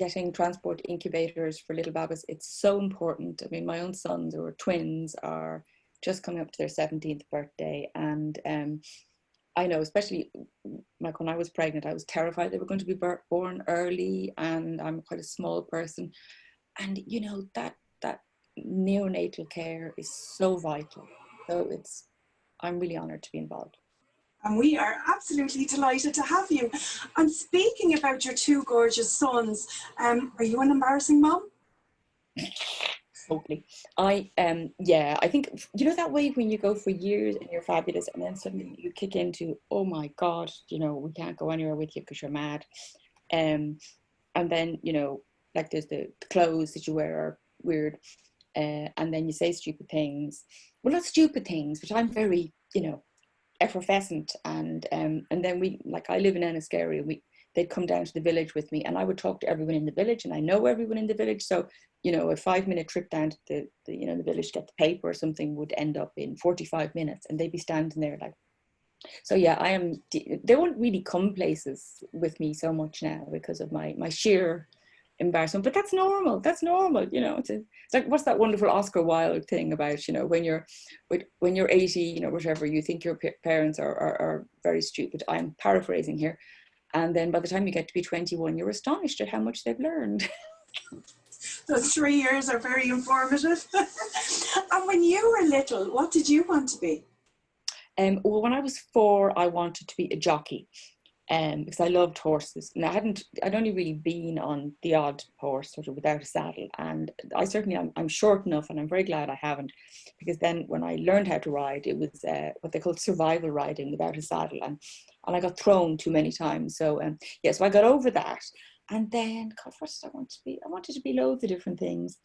getting transport incubators for little babies, it's so important. I mean, my own sons, who are twins, are just coming up to their 17th birthday. And I know, especially like when I was pregnant, I was terrified they were going to be born early, and I'm quite a small person. And, you know, that neonatal care is so vital. So I'm really honored to be involved. And we are absolutely delighted to have you. And speaking about your two gorgeous sons, are you an embarrassing mom? Totally. I think, you know, that way when you go for years and you're fabulous, and then suddenly you kick into, oh my God, you know, we can't go anywhere with you because you're mad. And then, you know, like there's the clothes that you wear are weird. And then you say stupid things. Well, not stupid things, but I'm very, you know, effervescent. And then I live in Enniskerry, they'd come down to the village with me, and I would talk to everyone in the village, and I know everyone in the village. So, you know, a 5-minute trip down to the village to get the paper or something would end up in 45 minutes, and they'd be standing there like, so yeah, they won't really come places with me so much now because of my sheer embarrassment, but that's normal, you know. It's like, what's that wonderful Oscar Wilde thing about, you know, when you're 80, you know, whatever, you think your parents are very stupid. I'm paraphrasing here. And then by the time you get to be 21, you're astonished at how much they've learned. Those 3 years are very informative. And when you were little, what did you want to be? Well, when I was 4, I wanted to be a jockey, because I loved horses. And I'd only really been on the odd horse sort of without a saddle. And I'm short enough, and I'm very glad I haven't, because then when I learned how to ride, it was what they call survival riding without a saddle. And I got thrown too many times. So so I got over that. And then, God, what did I want to be? I wanted to be loads of different things.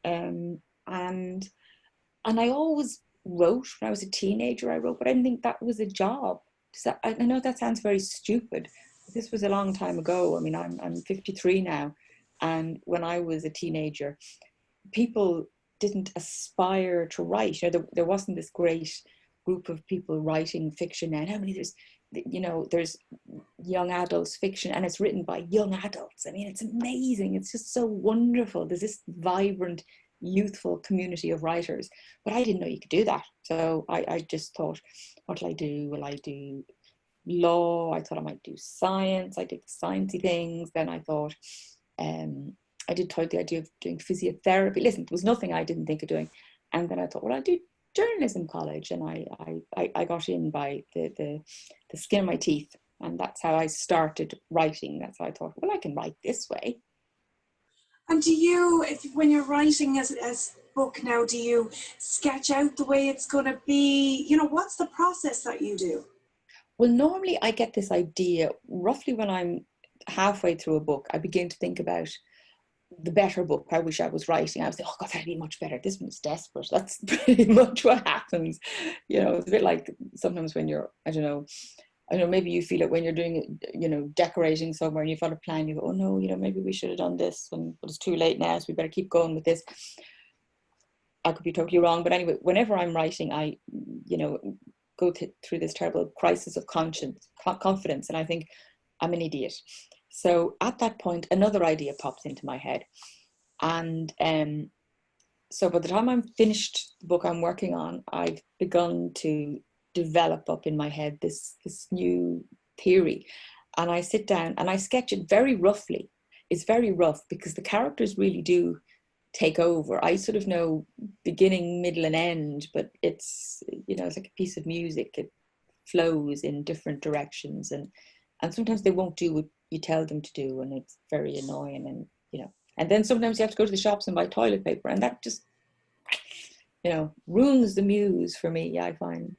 And I always wrote. When I was a teenager, I wrote, but I didn't think that was a job. So I know that sounds very stupid. This was a long time ago. I mean, I'm 53 now. And when I was a teenager, people didn't aspire to write. You know, there wasn't this great group of people writing fiction now. How many there's young adults fiction, and it's written by young adults. I mean, it's amazing. It's just so wonderful. There's this vibrant, youthful community of writers, but I didn't know you could do that. So I just thought, what will I do? Will I do law? I thought I might do science. I did sciencey things. Then I thought, I did toy the idea of doing physiotherapy. Listen, there was nothing I didn't think of doing. And then I thought, well, I'll do journalism college, and I got in by the skin of my teeth, and that's how I started writing. That's how I thought, well, I can write this way. And do you, when you're writing as book now, do you sketch out the way it's going to be? You know, what's the process that you do? Well, normally I get this idea roughly when I'm halfway through a book. I begin to think about the better book I wish I was writing. I was like, oh God, that'd be much better. This one's desperate. That's pretty much what happens. You know, it's a bit like sometimes when you're, I don't know, maybe you feel it when you're doing, you know, decorating somewhere, and you've got a plan. You go, oh no, you know, maybe we should have done this, but it's too late now, so we better keep going with this. I could be totally wrong, but anyway, whenever I'm writing, I, you know, go through this terrible crisis of confidence, and I think I'm an idiot. So at that point, another idea pops into my head, and so by the time I'm finished the book I'm working on, I've begun to develop up in my head this new theory, and I sit down and I sketch it very roughly. It's very rough because the characters really do take over. I sort of know beginning, middle, and end, but it's, you know, it's like a piece of music. It flows in different directions, and sometimes they won't do what you tell them to do, and it's very annoying. And, you know, and then sometimes you have to go to the shops and buy toilet paper, and that just, you know, ruins the muse for me, I find.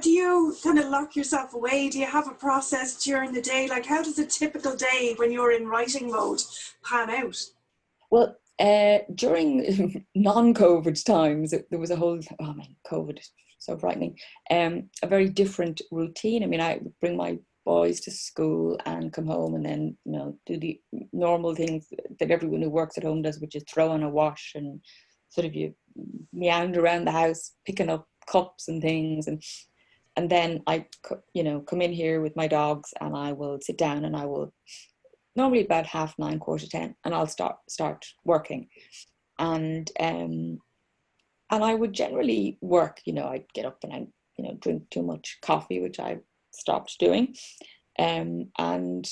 Do you kind of lock yourself away? Do you have a process during the day? Like, how does a typical day when you're in writing mode pan out? Well, during non-COVID times, there was a whole, oh man, COVID, so frightening, a very different routine. I mean, I would bring my boys to school and come home, and then, you know, do the normal things that everyone who works at home does, which is throw on a wash and sort of you meander around the house, picking up cups and things. And then I, you know, come in here with my dogs, and I will sit down and I will normally about 9:30, 10:15, and I'll start working. And I would generally work, I'd get up and I'd, drink too much coffee, which I stopped doing, and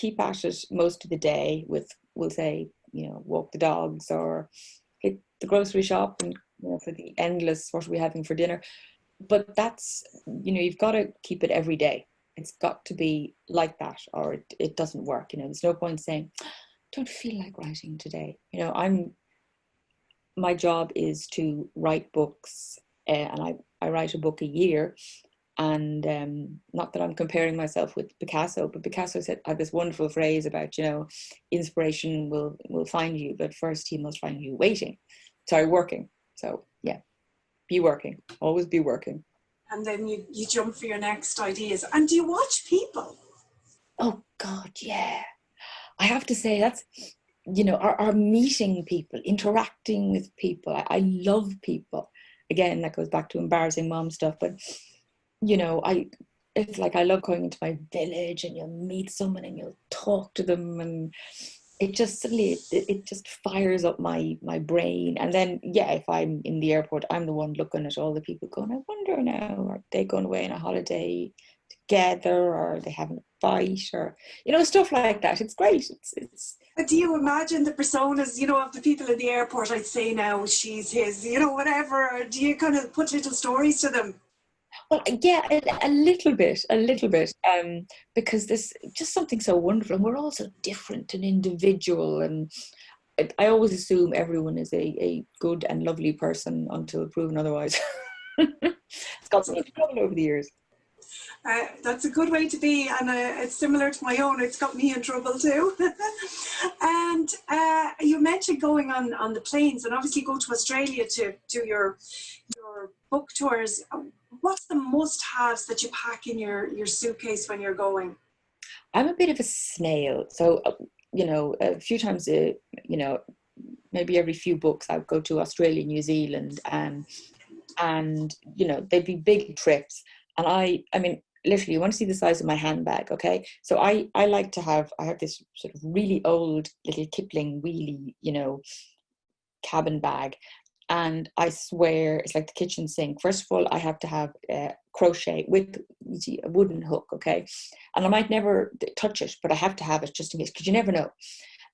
keep at it most of the day with, we'll say, walk the dogs or hit the grocery shop, and, for the endless, what are we having for dinner? But that's, you've got to keep it every day. It's got to be like that, or it doesn't work. There's no point saying, don't feel like writing today. My job is to write books, and I write a book a year. And not that I'm comparing myself with Picasso, but Picasso had this wonderful phrase about, inspiration will find you, but first he must find you working. So yeah, be working, always be working. And then you jump for your next ideas. And do you watch people? Oh God, yeah. I have to say that's, our meeting people, interacting with people. I love people. Again, that goes back to embarrassing mom stuff, but it's like I love going into my village and you'll meet someone and you'll talk to them, and it just suddenly it just fires up my brain. And then yeah, if I'm in the airport, I'm the one looking at all the people going, I wonder now, are they going away on a holiday together, or are they having a fight, or stuff like that. It's great. It's But do you imagine the personas, of the people in the airport? I'd say now she's his, whatever. Or do you kind of put little stories to them? Well, yeah, a little bit, because there's just something so wonderful, and we're all so different and individual. And I always assume everyone is a good and lovely person until proven otherwise. It's got me into trouble over the years. That's a good way to be, and it's similar to my own. It's got me in trouble too. And you mentioned going on the planes, and obviously go to Australia to do your book tours. What's the must-haves that you pack in your suitcase when you're going? I'm a bit of a snail, so a few times, maybe every few books, I would go to Australia, New Zealand, and they'd be big trips. And I mean, literally, you want to see the size of my handbag, okay? So I like to I have this sort of really old little Kipling wheelie, cabin bag. And I swear it's like the kitchen sink. First of all, I have to have crochet with a wooden hook, okay? And I might never touch it, but I have to have it just in case, because you never know.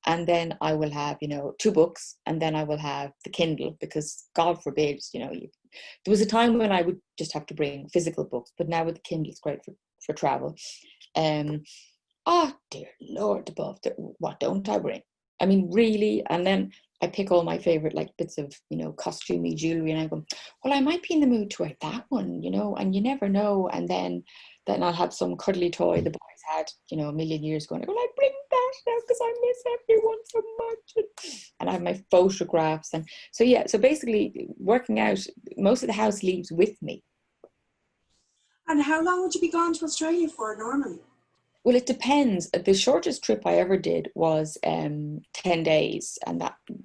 And then I will have, 2 books, and then I will have the Kindle, because God forbid, there was a time when I would just have to bring physical books, but now with the Kindle, it's great for travel. Oh dear Lord above, what don't I bring? I mean, really. And then I pick all my favorite like bits of, costumey jewelry, and I go, well, I might be in the mood to wear that one, and you never know. And then I'll have some cuddly toy the boys had, a million years ago. And I go, I bring that now because I miss everyone so much. And I have my photographs. And so, yeah, so basically working out, most of the house leaves with me. And how long would you be gone to Australia for normally? Well, it depends. The shortest trip I ever did was 10 days, and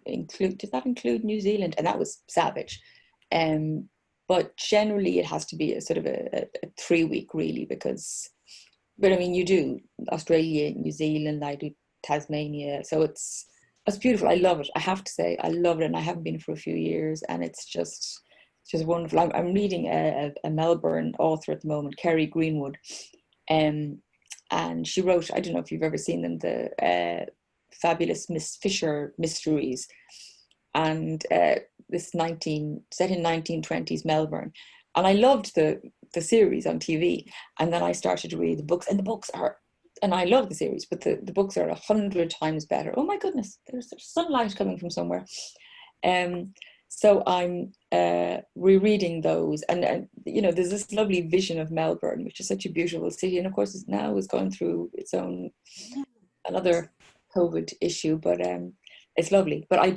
did that include New Zealand? And that was savage. But generally, it has to be a sort of a 3-week, really, but I mean, you do Australia, New Zealand, I do Tasmania, so it's beautiful. I love it. I have to say, I love it, and I haven't been for a few years, and it's just wonderful. I'm reading a Melbourne author at the moment, Kerry Greenwood. And she wrote, I don't know if you've ever seen them, the Fabulous Miss Fisher mysteries. And this set in 1920s Melbourne. And I loved the series on TV. And then I started to read the books, and the books are, and I love the series, but the books are 100 times better. Oh my goodness, there's sunlight coming from somewhere. So I'm rereading those, and there's this lovely vision of Melbourne, which is such a beautiful city, and of course it's now going through its own another COVID issue, but it's lovely. But I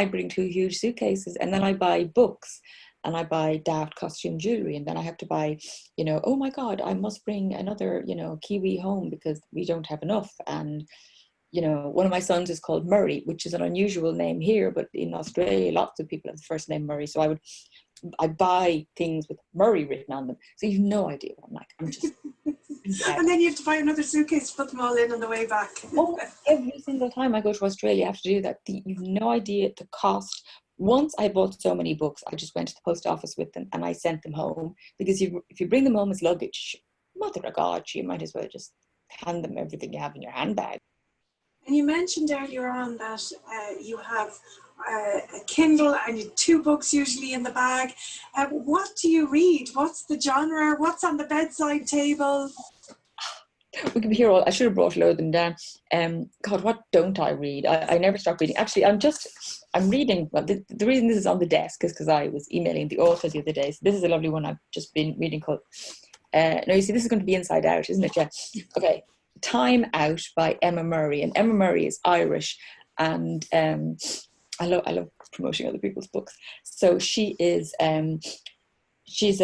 bring 2 huge suitcases, and then I buy books, and I buy daft costume jewelry, and then I have to buy, oh my God, I must bring another, Kiwi home because we don't have enough. And one of my sons is called Murray, which is an unusual name here, but in Australia, lots of people have the first name Murray. So I would I buy things with Murray written on them. So you've no idea what I'm like. I'm just... And then you have to buy another suitcase to put them all in on the way back. Oh, every single time I go to Australia, I have to do that. You've no idea the cost. Once I bought so many books, I just went to the post office with them and I sent them home, because if you bring them home as luggage, mother of God, you might as well just hand them everything you have in your handbag. And you mentioned earlier on that you have a Kindle and you 2 books usually in the bag. What do you read? What's the genre? What's on the bedside table? We could be here all... I should have brought a load of them down. God, what don't I read? I never stop reading. Actually, I'm reading... Well, the reason this is on the desk is because I was emailing the author the other day. So this is a lovely one I've just been reading called... no, you see, this is going to be Inside Out, isn't it? Yeah. Okay. Time Out by Emma Murray. And Emma Murray is Irish. And I love promoting other people's books. So she is... she's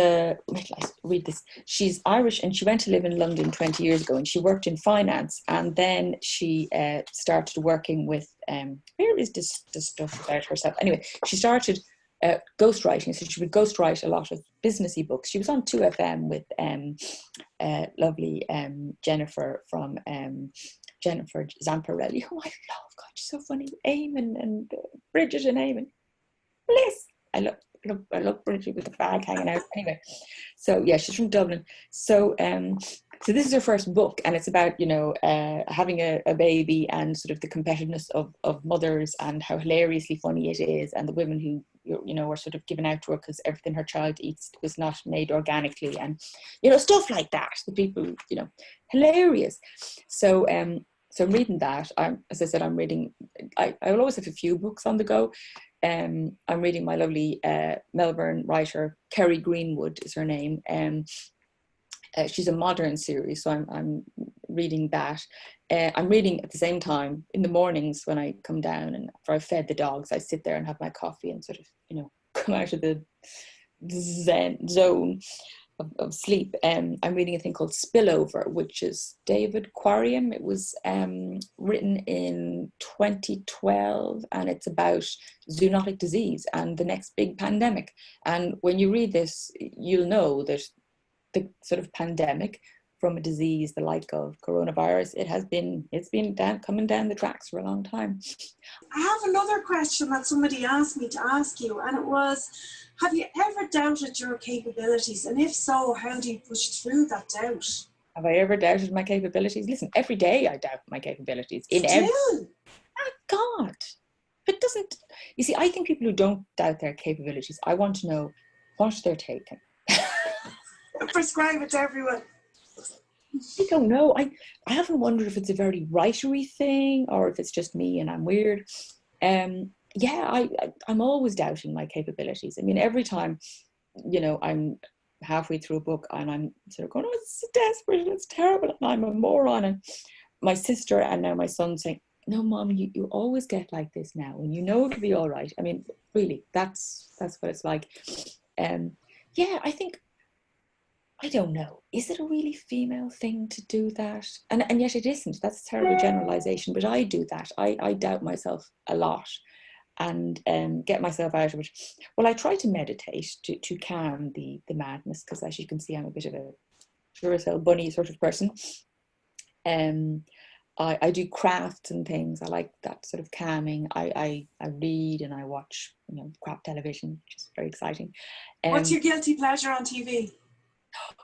Irish, and she went to live in London 20 years ago, and she worked in finance, and then she started working with where is this stuff about herself? Anyway, she started ghostwriting, so she would ghostwrite a lot of businessy books. She was on 2FM with lovely Jennifer from Jennifer Zamparelli, who I love. God, she's so funny. Eamon and Bridget and Eamon. Bliss. I love Bridget with the flag hanging out. Anyway, so yeah, she's from Dublin. So so this is her first book, and it's about, having a baby and sort of the competitiveness of mothers, and how hilariously funny it is, and the women who are sort of given out to her because everything her child eats was not made organically, and stuff like that. The people, hilarious. So so I'm reading that. As I said, I'm reading. I will always have a few books on the go. I'm reading my lovely Melbourne writer, Kerry Greenwood is her name. She's a modern series, so I'm reading that. I'm reading at the same time in the mornings when I come down, and after I've fed the dogs, I sit there and have my coffee and sort of, come out of the zen zone of sleep. I'm reading a thing called Spillover, which is David Quarriam. It was written in 2012, and it's about zoonotic disease and the next big pandemic. And when you read this, you'll know that the sort of pandemic from a disease the like of coronavirus, it's been coming down the tracks for a long time. I have another question that somebody asked me to ask you, and it was, have you ever doubted your capabilities? And if so, how do you push through that doubt? Have I ever doubted my capabilities? Listen, every day I doubt my capabilities. Still? Oh, God. But doesn't... You see, I think people who don't doubt their capabilities, I want to know what they're taking. Prescribe it to everyone. I don't know. I haven't wondered if it's a very writery thing or if it's just me and I'm weird. Yeah, I'm always doubting my capabilities. I mean, every time, I'm halfway through a book and I'm sort of going, oh, it's desperate and it's terrible and I'm a moron. And my sister and now my son saying, no, Mom, you always get like this now and it'll be all right. I mean, really, that's what it's like. Yeah, I don't know. Is it a really female thing to do that? And yet it isn't. That's a terrible generalization, but I do that. I doubt myself a lot and get myself out of it. Well, I try to meditate to calm the madness, because as you can see, I'm a bit of a Duracell bunny sort of person. I do crafts and things. I like that sort of calming. I read and I watch, crap television, which is very exciting. What's your guilty pleasure on TV?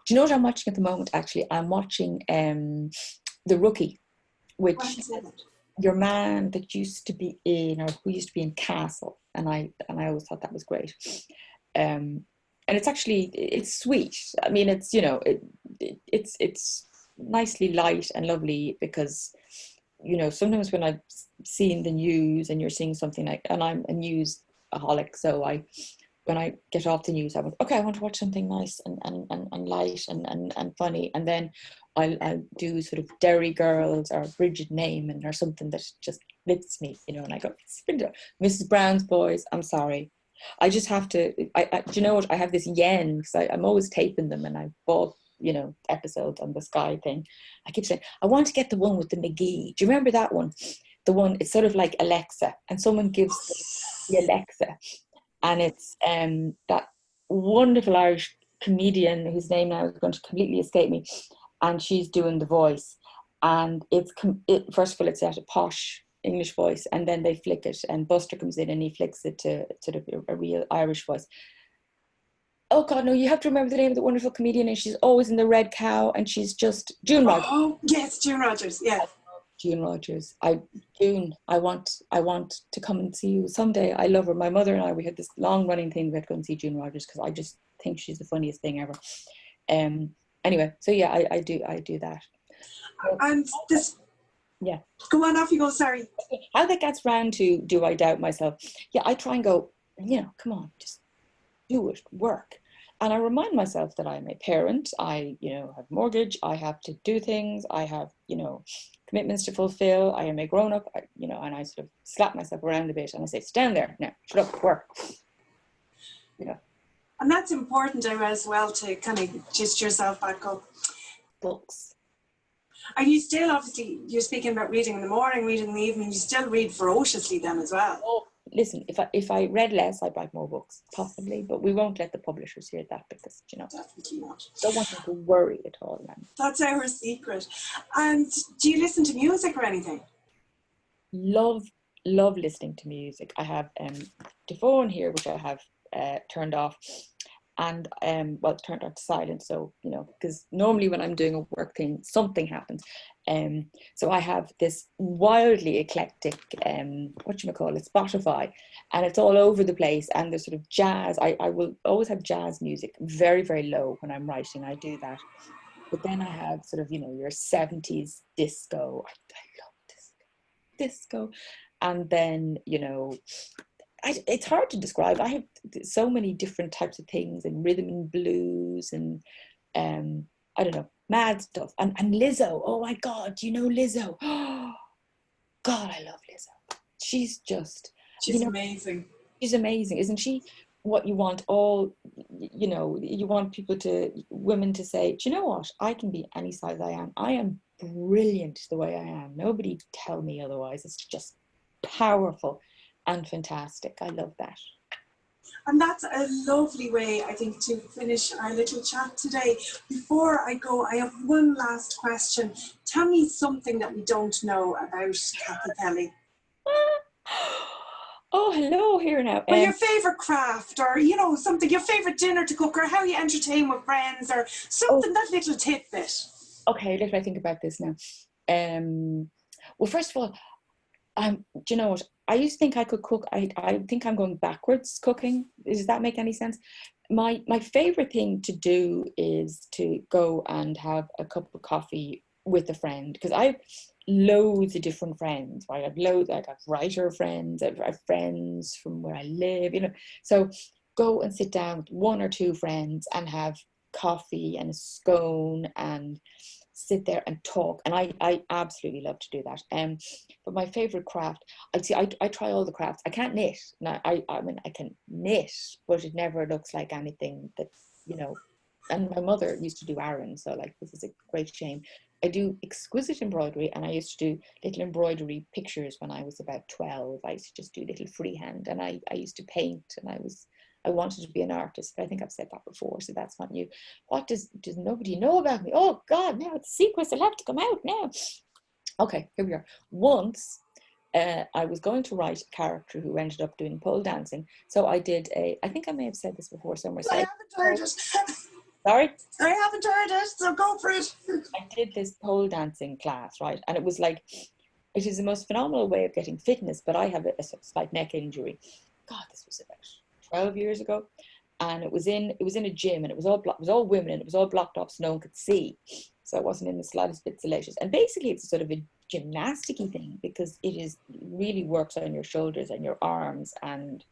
Do you know what I'm watching at the moment? Actually, I'm watching The Rookie, which your man that used to be in, or who used to be in Castle, and I always thought that was great. And it's sweet. I mean, it's it's nicely light and lovely, because sometimes when I've seen the news and you're seeing something like, and I'm a news-aholic, so when I get off the news, I want to watch something nice and light and funny. And then I'll do sort of Derry Girls or Bridget Neyman or something that just fits me, and I go, Mrs. Brown's Boys, I'm sorry. I just have to, do you know what? I have this yen, because I'm always taping them, and I bought, episodes on the Sky thing. I keep saying, I want to get the one with the McGee. Do you remember that one? The one, it's sort of like Alexa, and someone gives the Alexa. And it's that wonderful Irish comedian whose name now is going to completely escape me, and she's doing the voice. And first of all, it's at a posh English voice, and then they flick it, and Buster comes in and he flicks it to sort of a real Irish voice. Oh God, no! You have to remember the name of the wonderful comedian, and she's always in the Red Cow, and she's just June Rogers. Oh yes, June Rogers. Yeah, June Rogers. June, I want to come and see you someday. I love her. My mother and I, we had this long running thing. We had to go and see June Rogers because I just think she's the funniest thing ever. Anyway, so yeah, I do that. And this. Yeah. Go on, off you go. Sorry. How that gets round to do I doubt myself? Yeah, I try and go. Come on, just do it. Work. And I remind myself that I'm a parent. I, have a mortgage. I have to do things. I have, commitments to fulfill. I am a grown up. And I sort of slap myself around a bit and I say, stand there now, shut up, work. And that's important as well, to kind of just yourself back up. Books. Are you still, obviously, you're speaking about reading in the morning, reading in the evening, you still read ferociously then as well? Oh, listen, if I read less, I'd write more books, possibly, but we won't let the publishers hear that because, Definitely not. Don't want them to worry at all, man. That's our secret. And do you listen to music or anything? Love listening to music. I have the phone here, which I have turned off, and turned on to silent, so because normally when I'm doing a work thing something happens, so I have this wildly eclectic Spotify, and it's all over the place, and there's sort of jazz. I will always have jazz music very, very low when I'm writing. I do that, but then I have sort of your 70s disco. I love disco, and then it's hard to describe. I have so many different types of things, and rhythm and blues, and I don't know, mad stuff. And Lizzo, oh my God, Lizzo? Oh, God, I love Lizzo. She's amazing. She's amazing, isn't she? What you want you want women to say, do you know what? I can be any size I am. I am brilliant the way I am. Nobody tell me otherwise. It's just powerful and fantastic. I love that. And that's a lovely way, I think, to finish our little chat today. Before I go, I have one last question. Tell me something that we don't know about Cathy Kelly. Oh, hello here now. Well, your favourite craft, or something, your favourite dinner to cook, or how you entertain with friends, or something, that little tidbit. Okay, let me think about this now. Well, first of all, do you know what? I used to think I could cook. I think I'm going backwards cooking. Does that make any sense? My favorite thing to do is to go and have a cup of coffee with a friend, because I have loads of different friends, right? I have writer friends, I have friends from where I live, So go and sit down with one or two friends and have coffee and a scone and sit there and talk, and I absolutely love to do that. But my favorite craft, I try all the crafts. I can't knit. Now I mean I can knit, but it never looks like anything that's And my mother used to do Aran, so this is a great shame. I do exquisite embroidery, and I used to do little embroidery pictures when I was about 12. I used to just do little freehand, and I used to paint, and I wanted to be an artist, but I think I've said that before, so that's not new. What does nobody know about me? Oh God, now it's secrets will have to come out now. Okay, here we are. Once I was going to write a character who ended up doing pole dancing, so I did I think I may have said this before somewhere. So I haven't heard it. Sorry? I haven't heard it, so go for it. I did this pole dancing class, right? And it was it is the most phenomenal way of getting fitness, but I have a slight neck injury. God, this was about 12 years ago, and it was in a gym, and it was all women, and it was all blocked off so no one could see, so I wasn't in the slightest bit salacious. And basically it's a sort of a gymnastic-y thing, because it really works on your shoulders and your arms and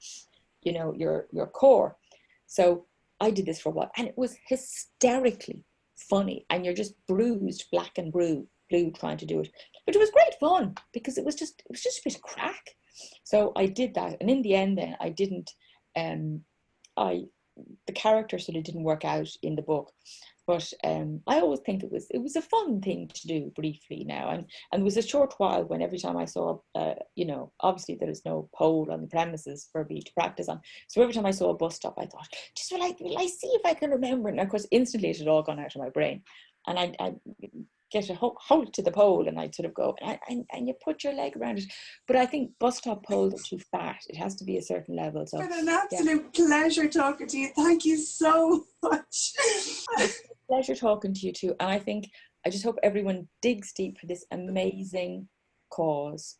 your core. So I did this for a while, and it was hysterically funny, and you're just bruised black and blue trying to do it, but it was great fun because it was just a bit of crack. So I did that, and in the end then I didn't the character sort of didn't work out in the book, But I always think it was a fun thing to do briefly now, and there was a short while when every time I saw, you know, obviously there is no pole on the premises for me to practice on, so every time I saw a bus stop, I thought, just will I see if I can remember? And of course, instantly it had all gone out of my brain, and I get a hold to the pole, and I'd sort of go, and you put your leg around it. But I think bus stop poles are too fat. It has to be a certain level. So It's been an yeah, absolute pleasure talking to you. Thank you so much. it's a pleasure talking to you too. And I think I just hope everyone digs deep for this amazing cause.